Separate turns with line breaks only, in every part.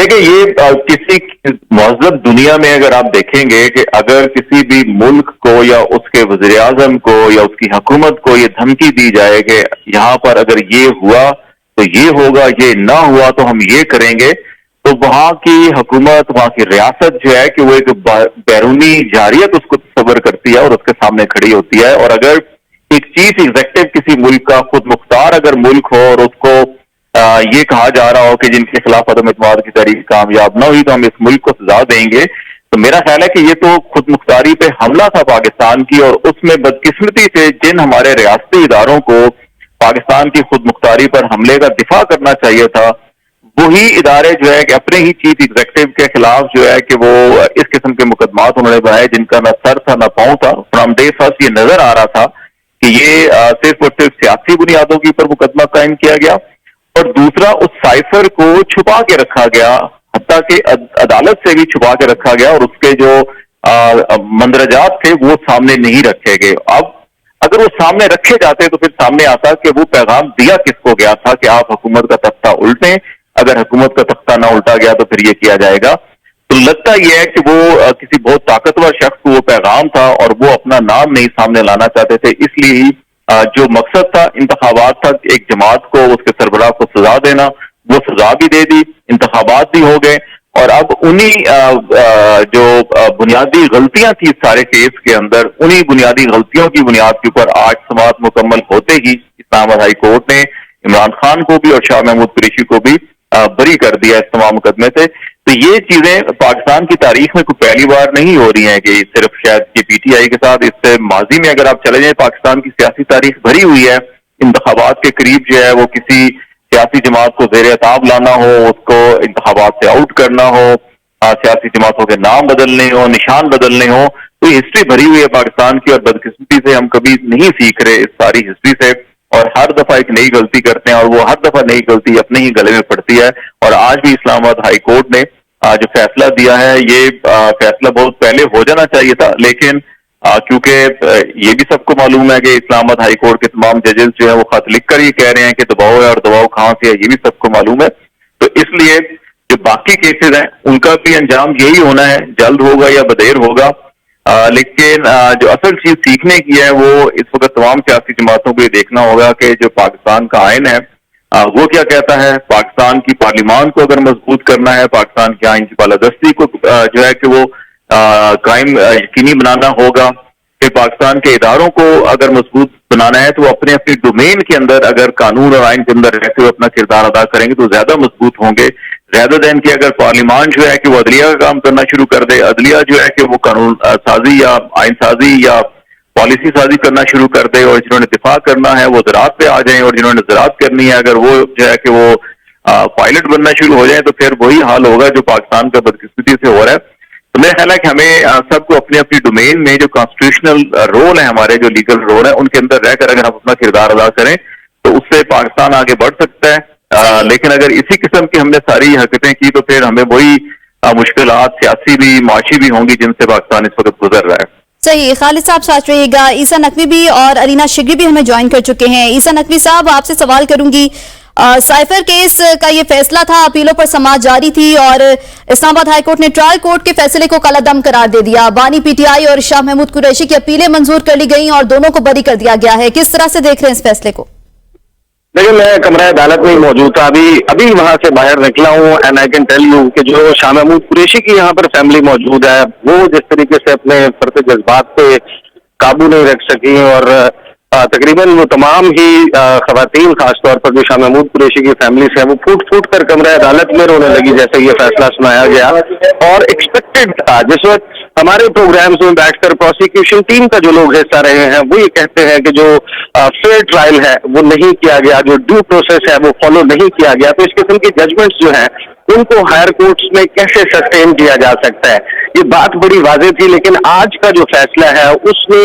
دیکھیں یہ کسی مہذب دنیا میں اگر آپ دیکھیں گے کہ اگر کسی بھی ملک کو یا اس کے وزیر اعظم کو یا اس کی حکومت کو یہ دھمکی دی جائے کہ یہاں پر اگر یہ ہوا تو یہ ہوگا، یہ نہ ہوا تو ہم یہ کریں گے، تو وہاں کی حکومت، وہاں کی ریاست جو ہے کہ وہ ایک بیرونی جارحیت اس کو تصور کرتی ہے اور اس کے سامنے کھڑی ہوتی ہے. اور اگر ایک چیف ایگزیکٹو کسی ملک کا خود مختار اگر ملک ہو اور اس کو یہ کہا جا رہا ہو کہ جن کے خلاف عدم اعتماد کی تحریک کامیاب نہ ہوئی تو ہم اس ملک کو سزا دیں گے، تو میرا خیال ہے کہ یہ تو خود مختاری پہ حملہ تھا پاکستان کی، اور اس میں بدقسمتی سے جن ہمارے ریاستی اداروں کو پاکستان کی خود مختاری پر حملے کا دفاع کرنا چاہیے تھا، وہی ادارے جو ہے کہ اپنے ہی چیف ایگزیکٹو کے خلاف جو ہے کہ وہ اس قسم کے مقدمات انہوں نے بنائے جن کا نہ سر تھا نہ پاؤں تھا. فرام ڈے فرسٹ یہ نظر آ رہا تھا کہ یہ صرف اور صرف سیاسی بنیادوں کے اوپر مقدمہ قائم کیا گیا، اور دوسرا اس سائفر کو چھپا کے رکھا گیا، حتیٰ کہ عدالت سے بھی چھپا کے رکھا گیا، اور اس کے جو مندرجات تھے وہ سامنے نہیں رکھے گئے. اب اگر وہ سامنے رکھے جاتے تو پھر سامنے آتا کہ وہ پیغام دیا کس کو گیا تھا کہ آپ حکومت کا تختہ الٹیں، اگر حکومت کا تختہ نہ الٹا گیا تو پھر یہ کیا جائے گا. تو لگتا یہ ہے کہ وہ کسی بہت طاقتور شخص کو وہ پیغام تھا اور وہ اپنا نام نہیں سامنے لانا چاہتے تھے، اس لیے ہی جو مقصد تھا انتخابات تھا، ایک جماعت کو اس کے سربراہ کو سزا دینا، وہ سزا بھی دے دی، انتخابات بھی ہو گئے، اور اب انہی جو بنیادی غلطیاں تھی سارے کیس کے اندر، انہی بنیادی غلطیوں کی بنیاد کے اوپر آج سماعت مکمل ہوتے ہی اسلام آباد ہائی کورٹ نے عمران خان کو بھی اور شاہ محمود قریشی کو بھی بری کر دیا اس تمام مقدمے سے. تو یہ چیزیں پاکستان کی تاریخ میں کوئی پہلی بار نہیں ہو رہی ہیں کہ صرف شاید یہ پی ٹی آئی کے ساتھ، اس سے ماضی میں اگر آپ چلے جائیں پاکستان کی سیاسی تاریخ بھری ہوئی ہے. انتخابات کے قریب جو ہے وہ کسی سیاسی جماعت کو زیر عتاب لانا ہو، اس کو انتخابات سے آؤٹ کرنا ہو، سیاسی جماعتوں کے نام بدلنے ہو، نشان بدلنے ہو، تو یہ ہسٹری بھری ہوئی ہے پاکستان کی، اور بدقسمتی سے ہم کبھی نہیں سیکھ رہے اس ساری ہسٹری سے، اور ہر دفعہ ایک نئی غلطی کرتے ہیں، اور وہ ہر دفعہ نئی غلطی اپنے ہی گلے میں پڑتی ہے. اور آج بھی اسلام آباد ہائی کورٹ نے جو فیصلہ دیا ہے، یہ فیصلہ بہت پہلے ہو جانا چاہیے تھا، لیکن کیونکہ یہ بھی سب کو معلوم ہے کہ اسلام آباد ہائی کورٹ کے تمام ججز جو ہے وہ خط لکھ کر یہ کہہ رہے ہیں کہ دباؤ ہے، اور دباؤ کہاں سے ہے یہ بھی سب کو معلوم ہے. تو اس لیے جو باقی کیسز ہیں ان کا بھی انجام یہی ہونا ہے، جلد ہوگا یا بدیر ہوگا. لیکن جو اصل چیز سیکھنے کی ہے وہ اس وقت تمام سیاسی جماعتوں کو یہ دیکھنا ہوگا کہ جو پاکستان کا آئین ہے وہ کیا کہتا ہے. پاکستان کی پارلیمان کو اگر مضبوط کرنا ہے، پاکستان کے آئین کی بالادستی کو جو ہے کہ وہ قائم یقینی بنانا ہوگا. کہ پاکستان کے اداروں کو اگر مضبوط بنانا ہے تو وہ اپنے ڈومین کے اندر اگر قانون اور آئین کے اندر رہتے ہوئے اپنا کردار ادا کریں گے تو زیادہ مضبوط ہوں گے، زیادہ دین کہ اگر پارلیمان جو ہے کہ وہ عدلیہ کا کام کرنا شروع کر دے، عدلیہ جو ہے کہ وہ قانون سازی یا آئین سازی یا پالیسی سازی کرنا شروع کر دے، اور جنہوں نے دفاع کرنا ہے وہ زراعت پہ آ جائیں، اور جنہوں نے زراعت کرنی ہے اگر وہ جو ہے کہ وہ پائلٹ بننا شروع ہو جائیں، تو پھر وہی حال ہوگا جو پاکستان کا بدقسمتی سے ہو رہا ہے. تو میرا خیال ہے کہ ہمیں سب کو اپنی اپنی ڈومین میں جو کانسٹیٹیوشنل رول ہے، ہمارے جو لیگل رول ہے، ان کے اندر رہ کر اگر ہم اپنا کردار ادا کریں تو اس سے پاکستان آگے بڑھ سکتا ہے. لیکن اگر اسی قسم کی ہم نے ساری حرکتیں کی تو پھر ہمیں وہی مشکلات سیاسی بھی معاشی بھی ہوں گی جن سے پاکستان اس وقت گزر رہا ہے.
صحیح. خالد صاحب ساتھ رہیے گا. عیسیٰ نقوی بھی اور ارینا شگری بھی ہمیں جوائن کر چکے ہیں. عیسیٰ نقوی صاحب آپ سے سوال کروں گی، سائفر کیس کا یہ فیصلہ تھا، اپیلوں پر سماعت جاری تھی اور اسلام آباد ہائی کورٹ نے ٹرائل کورٹ کے فیصلے کو کالعدم قرار دے دیا. بانی پی ٹی آئی اور شاہ محمود قریشی کی اپیلیں منظور کر لی گئیں اور دونوں کو بری کر دیا گیا ہے. کس طرح سے دیکھ رہے ہیں اس فیصلے کو؟
دیکھیں میں کمرہ عدالت میں ہی موجود تھا، ابھی وہاں سے باہر نکلا ہوں، and I can tell you کہ جو شاہ محمود قریشی کی یہاں پر فیملی موجود ہے وہ جس طریقے سے اپنے فرط جذبات پہ قابو نہیں رکھ سکی، اور تقریباً وہ تمام ہی خواتین خاص طور پر جو شاہ محمود قریشی کی فیملی سے وہ پھوٹ پھوٹ کر کمرہ عدالت میں رونے لگی جیسے یہ فیصلہ سنایا گیا. اور ایکسپیکٹڈ تھا، جس وقت ہمارے پروگرامز میں بیٹھ کر پروسیکیوشن ٹیم کا جو لوگ حصہ رہے ہیں وہ یہ کہتے ہیں کہ جو فیئر ٹرائل ہے وہ نہیں کیا گیا، جو ڈیو پروسیس ہے وہ فالو نہیں کیا گیا، تو اس قسم کی ججمنٹس جو ہیں ان کو ہائر کورٹس میں کیسے سسٹین کیا جا سکتا ہے، یہ بات بڑی واضح تھی. لیکن آج کا جو فیصلہ ہے اس میں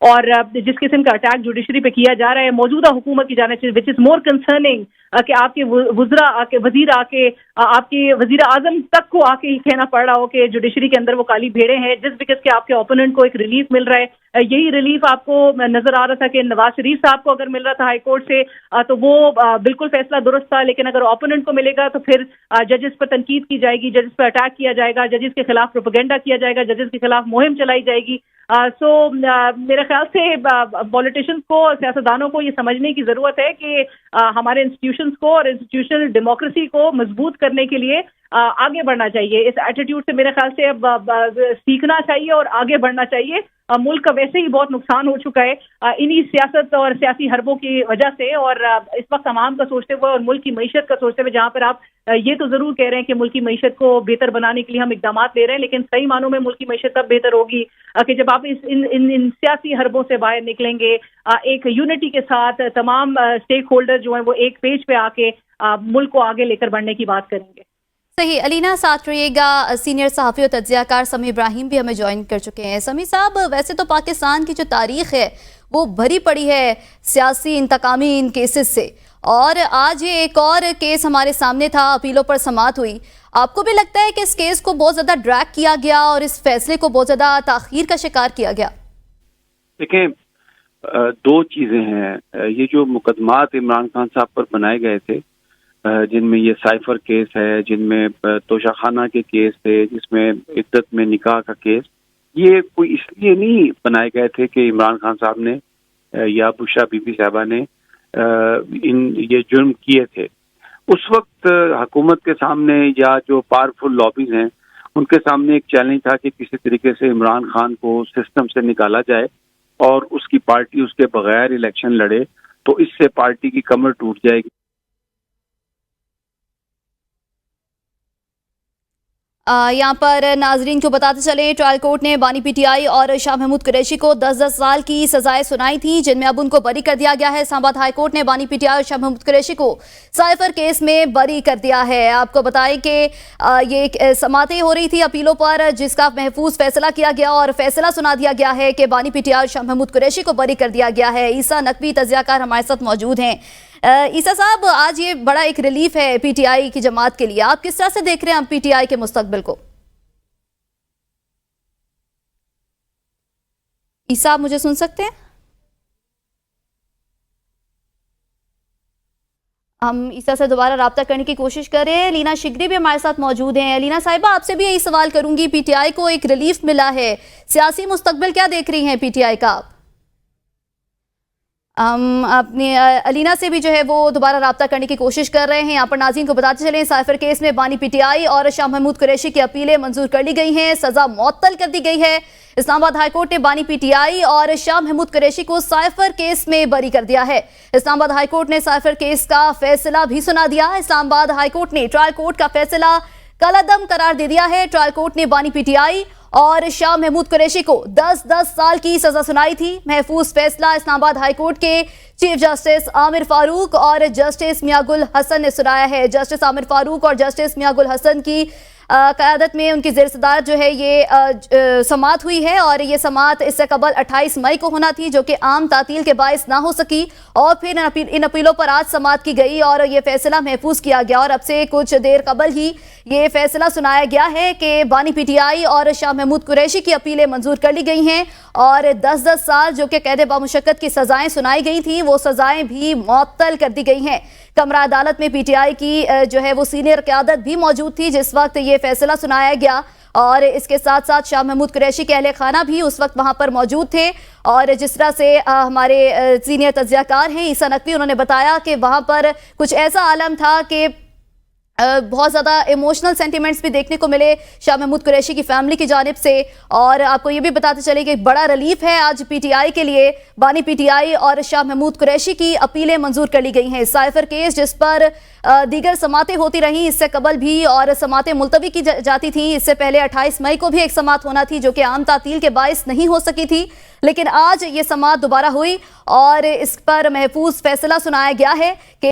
اور جس قسم کا اٹیک جوڈیشری پہ کیا جا رہا ہے موجودہ حکومت کی جانب سے, وچ از مور کنسرننگ کہ آپ کے وزیر آ کے آپ کے وزیر اعظم تک کو آ کے یہ کہنا پڑ رہا ہو کہ جوڈیشری کے اندر وہ کالی بھیڑیں ہیں, جس بیکاز کہ آپ کے اوپوننٹ کو ایک ریلیف مل رہا ہے. یہی ریلیف آپ کو نظر آ رہا تھا کہ نواز شریف صاحب کو اگر مل رہا تھا ہائی کورٹ سے تو وہ بالکل فیصلہ درست تھا, لیکن اگر اوپوننٹ کو ملے گا تو پھر ججز پر تنقید کی جائے گی, ججز پر اٹیک کیا جائے گا, ججز کے خلاف پروپیگنڈا کیا جائے گا, ججز کے خلاف مہم چلائی جائے گی. سو میرے خیال سے پولیٹیشینس کو, سیاستدانوں کو یہ سمجھنے کی ضرورت ہے کہ ہمارے انسٹیٹیوشنس کو اور انسٹیٹیوشنل ڈیموکریسی کو مضبوط کرنے کے لیے آگے بڑھنا چاہیے. اس ایٹیٹیوڈ سے میرے خیال سے اب سیکھنا چاہیے اور آگے بڑھنا چاہیے. ملک کا ویسے ہی بہت نقصان ہو چکا ہے انہی سیاست اور سیاسی حربوں کی وجہ سے, اور اس وقت عوام کا سوچتے ہوئے اور ملک کی معیشت کا سوچتے ہوئے, جہاں پر آپ یہ تو ضرور کہہ رہے ہیں کہ ملک کی معیشت کو بہتر بنانے کے لیے ہم اقدامات لے رہے ہیں, لیکن صحیح معنوں میں ملک کی معیشت تب بہتر ہوگی کہ جب آپ ان سیاسی حربوں سے باہر نکلیں گے, ایک یونٹی کے ساتھ تمام اسٹیک ہولڈر جو ہیں وہ ایک پیج پہ آ کے ملک کو آگے لے کر بڑھنے کی بات کریں گے.
صحیح. علینا ساتھ رہیے گا. سینئر صحافی اور تجزیہ کار سمیع ابراہیم بھی ہمیں جوائن کر چکے ہیں. سمیع صاحب, ویسے تو پاکستان کی جو تاریخ ہے وہ بھری پڑی ہے سیاسی انتقامی ان کیسز سے, اور آج یہ ایک اور کیس ہمارے سامنے تھا, اپیلوں پر سماعت ہوئی. آپ کو بھی لگتا ہے کہ اس کیس کو بہت زیادہ ڈریگ کیا گیا اور اس فیصلے کو بہت زیادہ تاخیر کا شکار کیا گیا؟
دیکھیں, دو چیزیں ہیں. یہ جو مقدمات عمران خان صاحب پر بنائے گئے تھے, جن میں یہ سائفر کیس ہے, جن میں توشہ خانہ کے کیس تھے, جس میں عدت میں نکاح کا کیس, یہ کوئی اس لیے نہیں بنائے گئے تھے کہ عمران خان صاحب نے یا بشرا بی بی صاحبہ نے یہ جرم کیے تھے. اس وقت حکومت کے سامنے یا جو پاورفل لابیز ہیں ان کے سامنے ایک چیلنج تھا کہ کسی طریقے سے عمران خان کو سسٹم سے نکالا جائے اور اس کی پارٹی اس کے بغیر الیکشن لڑے, تو اس سے پارٹی کی کمر ٹوٹ جائے گی.
یہاں پر ناظرین کو بتاتے چلے, ٹرائل کورٹ نے بانی پی ٹی آئی اور شاہ محمود قریشی کو 10-10 سال کی سزائیں سنائی تھیں, جن میں اب ان کو بری کر دیا گیا ہے. اسلام آباد ہائی کورٹ نے بانی پی ٹی آئی اور شاہ محمود قریشی کو سائفر کیس میں بری کر دیا ہے. آپ کو بتائیں کہ یہ سماعتیں ہو رہی تھی اپیلوں پر, جس کا محفوظ فیصلہ کیا گیا اور فیصلہ سنا دیا گیا ہے کہ بانی پی ٹی آئی اور شاہ محمود قریشی کو بری کر دیا گیا ہے. عیسیٰ نقوی تجزیہ کار ہمارے ساتھ موجود ہیں. عیسیٰ صاحب, آج یہ بڑا ایک ریلیف ہے پی ٹی آئی کی جماعت کے لیے. آپ کس طرح سے دیکھ رہے ہیں پی ٹی آئی کے مستقبل کو؟ عیسیٰ, آپ مجھے سن سکتے ہیں؟ ہم عیسیٰ سے دوبارہ رابطہ کرنے کی کوشش کر رہے ہیں. لینا شگری بھی ہمارے ساتھ موجود ہیں. لینا صاحبہ, آپ سے بھی یہی سوال کروں گی, پی ٹی آئی کو ایک ریلیف ملا ہے, سیاسی مستقبل کیا دیکھ رہی ہیں پی ٹی آئی کا آپ؟ ہم اپنی علینا سے بھی جو ہے وہ دوبارہ رابطہ کرنے کی کوشش کر رہے ہیں. یہاں پر ناظرین کو بتاتے چلیں, سائفر کیس میں بانی پی ٹی آئی اور شاہ محمود قریشی کی اپیلیں منظور کر لی گئی ہیں, سزا معطل کر دی گئی ہے. اسلام آباد ہائی کورٹ نے بانی پی ٹی آئی اور شاہ محمود قریشی کو سائفر کیس میں بری کر دیا ہے. اسلام آباد ہائی کورٹ نے سائفر کیس کا فیصلہ بھی سنا دیا. اسلام آباد ہائی کورٹ نے ٹرائل کورٹ کا فیصلہ کالعدم قرار دے دیا ہے. ٹرائل کورٹ نے بانی پی ٹی آئی اور شاہ محمود قریشی کو 10-10 سال کی سزا سنائی تھی. محفوظ فیصلہ اسلام آباد ہائی کورٹ کے چیف جسٹس عامر فاروق اور جسٹس میاں گل حسن نے سنایا ہے. جسٹس عامر فاروق اور جسٹس میاں گل حسن کی قیادت میں ان کی زیر صدارت جو ہے یہ سماعت ہوئی ہے, اور یہ سماعت اس سے قبل 28 مئی کو ہونا تھی, جو کہ عام تعطیل کے باعث نہ ہو سکی, اور پھر ان اپیلوں پر آج سماعت کی گئی اور یہ فیصلہ محفوظ کیا گیا. اور اب سے کچھ دیر قبل ہی یہ فیصلہ سنایا گیا ہے کہ بانی پی ٹی آئی اور شاہ محمود قریشی کی اپیلیں منظور کر لی گئی ہیں, اور 10-10 سال جو کہ قید بامشقت کی سزائیں سنائی گئی تھیں وہ سزائیں بھی معطل کر دی گئی ہیں. کمرہ عدالت میں پی ٹی آئی کی جو ہے وہ سینئر قیادت بھی موجود تھی جس وقت یہ فیصلہ سنایا گیا, اور اس کے ساتھ ساتھ شاہ محمود قریشی کے اہل خانہ بھی اس وقت وہاں پر موجود تھے. اور جس طرح سے ہمارے سینئر تجزیہ کار ہیں عیسیٰ نقوی, انہوں نے بتایا کہ وہاں پر کچھ ایسا عالم تھا کہ بہت زیادہ ایموشنل سینٹیمنٹس بھی دیکھنے کو ملے شاہ محمود قریشی کی فیملی کی جانب سے. اور آپ کو یہ بھی بتاتے چلے کہ بڑا ریلیف ہے آج پی ٹی آئی کے لیے, بانی پی ٹی آئی اور شاہ محمود قریشی کی اپیلیں منظور کر لی گئی ہیں. سائفر کیس جس پر دیگر سماعتیں ہوتی رہیں اس سے قبل بھی, اور سماعتیں ملتوی کی جاتی تھیں, اس سے پہلے 28 مئی کو بھی ایک سماعت ہونا تھی جو کہ عام تعطیل کے باعث نہیں ہو سکی تھی, لیکن آج یہ سماعت دوبارہ ہوئی اور اس پر محفوظ فیصلہ سنایا گیا ہے کہ